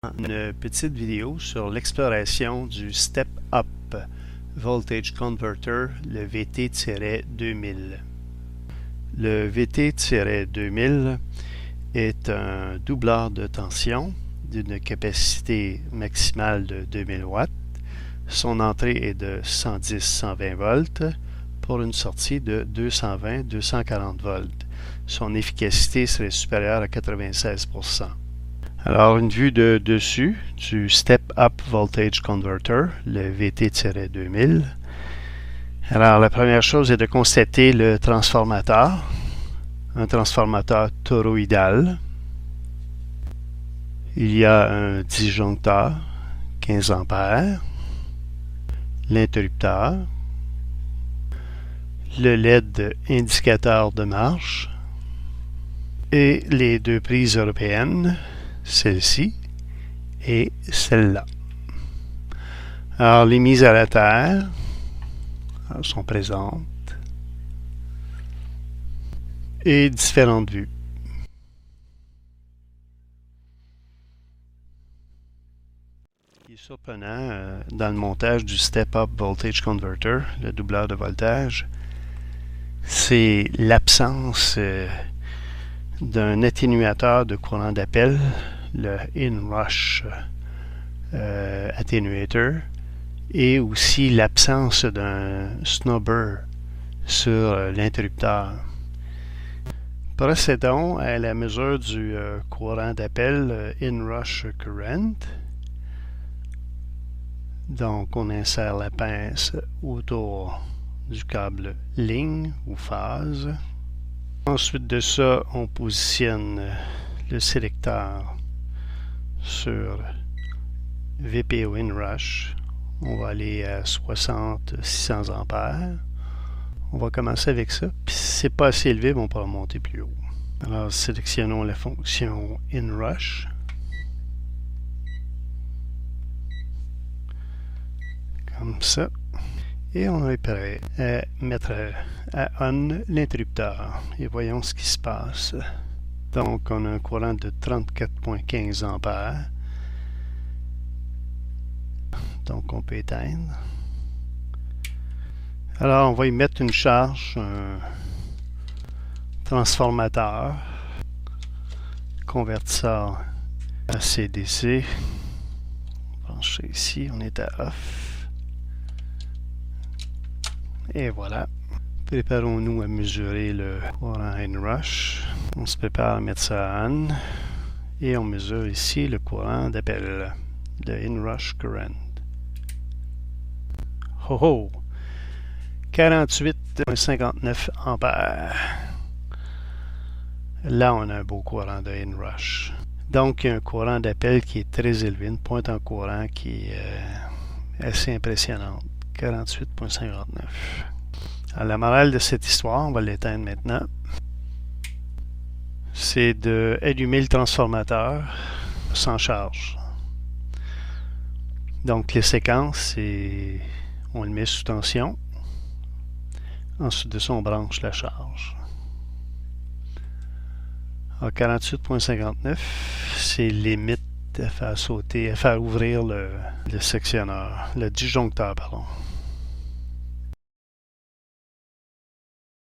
Une petite vidéo sur l'exploration du Step-Up Voltage Converter, le VT-2000. Le VT-2000 est un doubleur de tension d'une capacité maximale de 2000 watts. Son entrée est de 110-120 volts pour une sortie de 220-240 volts. Son efficacité serait supérieure à 96%. Alors, une vue de dessus du Step-Up Voltage Converter, le VT-2000. Alors, la première chose est de constater le transformateur, un transformateur toroïdal. Il y a un disjoncteur, 15 ampères, l'interrupteur, le LED indicateur de marche et les deux prises européennes, celle-ci et celle-là. Alors, les mises à la terre sont présentes et différentes vues. Ce qui est surprenant dans le montage du Step-Up Voltage Converter, le doubleur de voltage, c'est l'absence d'un atténuateur de courant d'appel, le inrush attenuator, et aussi l'absence d'un snubber sur l'interrupteur. Procédons à la mesure du courant d'appel inrush current. Donc, on insère la pince autour du câble ligne ou phase. Ensuite de ça, on positionne le sélecteur sur VPO inrush. On va aller à 60-600 ampères. On va commencer avec ça. Puis si c'est pas assez élevé, on pourra monter plus haut. Alors, sélectionnons la fonction inrush. Comme ça. Et on est prêt à mettre à on l'interrupteur. Et voyons ce qui se passe. Donc, on a un courant de 34,15 ampères. Donc, on peut éteindre. Alors, on va y mettre une charge, un transformateur, convertisseur AC/DC. Brancher ici, on est à off. Et voilà. Préparons-nous à mesurer le courant inrush. On se prépare à mettre ça à on. Et on mesure ici le courant d'appel, le inrush current. Oh oh! 48,59 ampères. Là, on a un beau courant de inrush. Donc, il y a un courant d'appel qui est très élevé, une pointe en courant qui est assez impressionnante. 48,59. Alors, la morale de cette histoire, on va l'éteindre maintenant, c'est d'allumer le transformateur sans charge. Donc, les séquences, on le met sous tension. Ensuite de ça, on branche la charge. Alors, 48,59, c'est limite à faire sauter, à faire ouvrir le sectionneur, le disjoncteur, pardon.